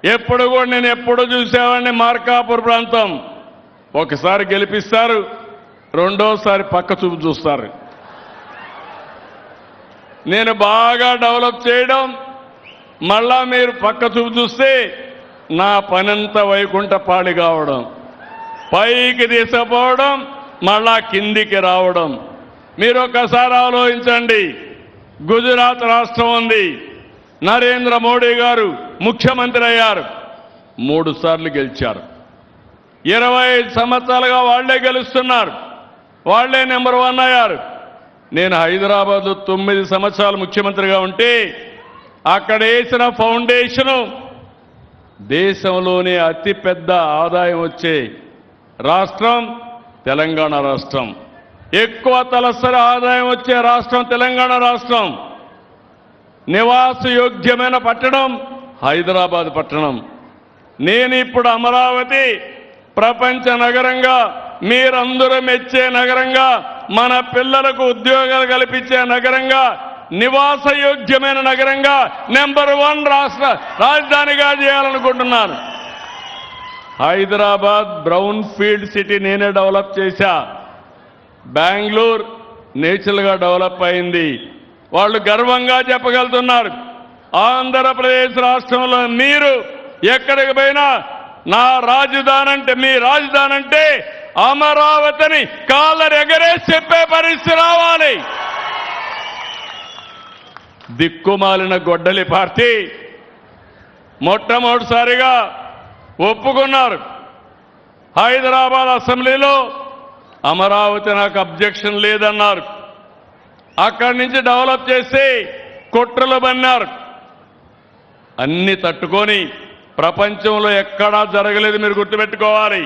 ఎప్పుడు కూడా నేను ఎప్పుడు చూసేవాడిని మార్కాపూర్ ప్రాంతం ఒకసారి గెలిపిస్తారు, రెండోసారి పక్క చూపు చూస్తారు. నేను బాగా డెవలప్ చేయడం, మళ్ళా మీరు పక్క చూపు చూస్తే నా పనంతా వైకుంఠపాళి కావడం, పైకి తీసుకుపోవడం, మళ్ళా కిందికి రావడం. మీరు ఒక్కసారి ఆలోచించండి. గుజరాత్ రాష్ట్రం ఉంది, నరేంద్ర మోడీ గారు ముఖ్యమంత్రి అయ్యారు, 3 సార్లు గెలిచారు. 25 సంవత్సరాలుగా వాళ్లే గెలుస్తున్నారు, వాళ్లే నెంబర్ 1 అయ్యారు. నేను హైదరాబాద్లో 9 సంవత్సరాలు ముఖ్యమంత్రిగా ఉంటే అక్కడ వేసిన ఫౌండేషను దేశంలోనే అతిపెద్ద ఆదాయం వచ్చే రాష్ట్రం తెలంగాణ రాష్ట్రం. ఎక్కువ తలసరి ఆదాయం వచ్చే రాష్ట్రం తెలంగాణ రాష్ట్రం. నివాసయోగ్యమైన పట్టణం హైదరాబాద్ పట్టణం. నేను ఇప్పుడు అమరావతి ప్రపంచ నగరంగా, మీరందరూ మెచ్చే నగరంగా, మన పిల్లలకు ఉద్యోగాలు కల్పించే నగరంగా, నివాసయోగ్యమైన నగరంగా నెంబర్ 1 రాష్ట్ర రాజధానిగా చేయాలనుకుంటున్నాను. హైదరాబాద్ బ్రౌన్ ఫీల్డ్ సిటీ నేనే డెవలప్ చేశా. బెంగళూరు నేచురల్గా డెవలప్ అయింది. వాళ్ళు గర్వంగా చెప్పగలుగుతున్నారు. ఆంధ్రప్రదేశ్ రాష్ట్రంలో మీరు ఎక్కడికి పోయినా నా రాజధాని అంటే, మీ రాజధాని అంటే అమరావతిని కాళ్ళరు ఎగరేసి చెప్పే పరిస్థితి రావాలి. దిక్కుమాలిన గొడ్డలి పార్టీ మొట్టమొదటిసారిగా ఒప్పుకున్నారు. హైదరాబాద్ అసెంబ్లీలో అమరావతి నాకు అబ్జెక్షన్ లేదన్నారు. అక్కడి నుంచి డెవలప్ చేసి కుట్రలు బన్నారు. అన్ని తట్టుకొని ప్రపంచంలో ఎక్కడా జరగలేదు. మీరు గుర్తుపెట్టుకోవాలి.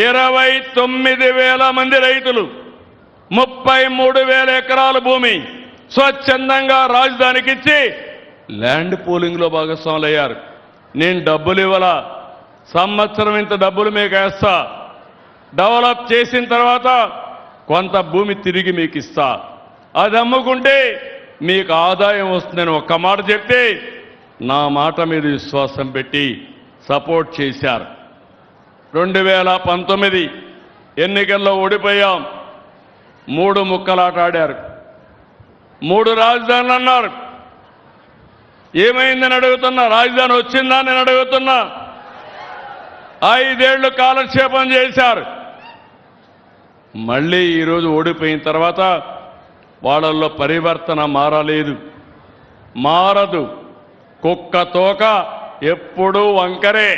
29,000 మంది రైతులు, 33,000 ఎకరాల భూమి స్వచ్ఛందంగా రాజధానికి ఇచ్చి ల్యాండ్ పూలింగ్లో భాగస్వాములు అయ్యారు. నేను డబ్బులు ఇవ్వాలా, సంవత్సరం ఇంత డబ్బులు మీకు వేస్తా, డెవలప్ చేసిన తర్వాత కొంత భూమి తిరిగి మీకు ఇస్తా, అది అమ్ముకుంటే మీకు ఆదాయం వస్తుందని ఒక్క మాట చెప్తే నా మాట మీద విశ్వాసం పెట్టి సపోర్ట్ చేశారు. 2019 ఎన్నికల్లో ఓడిపోయాం. 3 ముక్కలాట ఆడారు, 3 రాజధానులు అన్నారు. ఏమైందని అడుగుతున్నా, రాజధాని వచ్చిందా నేను అడుగుతున్నా. 5 ఏళ్లు కాలక్షేపం చేశారు. మళ్ళీ ఈరోజు ఓడిపోయిన తర్వాత వాళ్ళల్లో పరివర్తన మారలేదు, మారదు. కుక్క తోక ఎప్పుడూ వంకరే.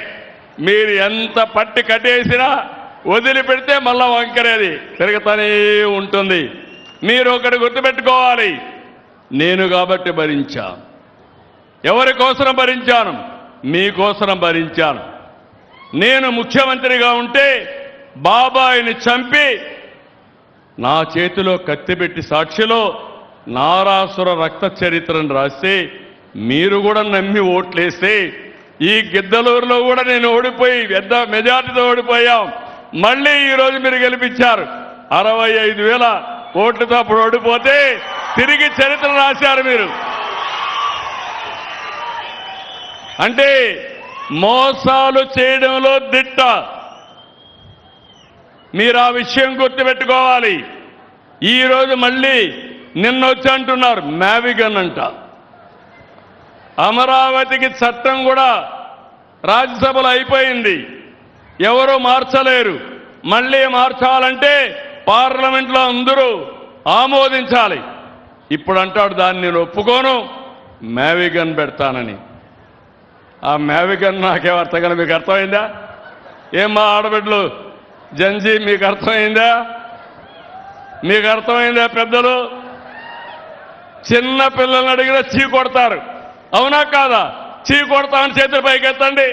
మీరు ఎంత పట్టి కట్టేసినా వదిలిపెడితే మళ్ళా వంకరేది తిరుగుతూనే ఉంటుంది. మీరు ఒకటి గుర్తుపెట్టుకోవాలి. నేను కాబట్టి భరించా. ఎవరి కోసం భరించాను? మీకోసం భరించాను. నేను ముఖ్యమంత్రిగా ఉంటే బాబాయిని చంపి నా చేతిలో కత్తిపెట్టి సాక్షిలో నారాసుర రక్త చరిత్రను రాస్తే మీరు కూడా నమ్మి ఓట్లేస్తే ఈ గిద్దలూరులో కూడా నేను ఓడిపోయి పెద్ద మెజార్టీతో ఓడిపోయాం. మళ్ళీ ఈరోజు మీరు గెలిపించారు. 65,000 ఓట్లతో అప్పుడు ఓడిపోతే తిరిగి చరిత్ర రాశారు మీరు. అంటే మోసాలు చేయడంలో దిట్ట. మీరు ఆ విషయం గుర్తుపెట్టుకోవాలి. ఈరోజు మళ్ళీ నిన్న వచ్చి అంటున్నారు మ్యావిగన్ అంట. అమరావతికి చట్టం కూడా రాజ్యసభలో అయిపోయింది, ఎవరూ మార్చలేరు. మళ్ళీ మార్చాలంటే పార్లమెంట్లో అందరూ ఆమోదించాలి. ఇప్పుడు అంటాడు దాన్ని నేను ఒప్పుకోను, మ్యావిగన్ పెడతానని. ఆ మ్యావిగన్ నాకేం అర్థం కానీ మీకు అర్థమైందా? ఏం మా ఆడబిడ్డలు జంజీ మీకు అర్థమైందా? మీకు అర్థమైందా? పెద్దలు చిన్న పిల్లల్ని అడిగినా చీ కొడతారు, అవునా కాదా? చీ కొడతామని చేతులు పైకెత్తండి.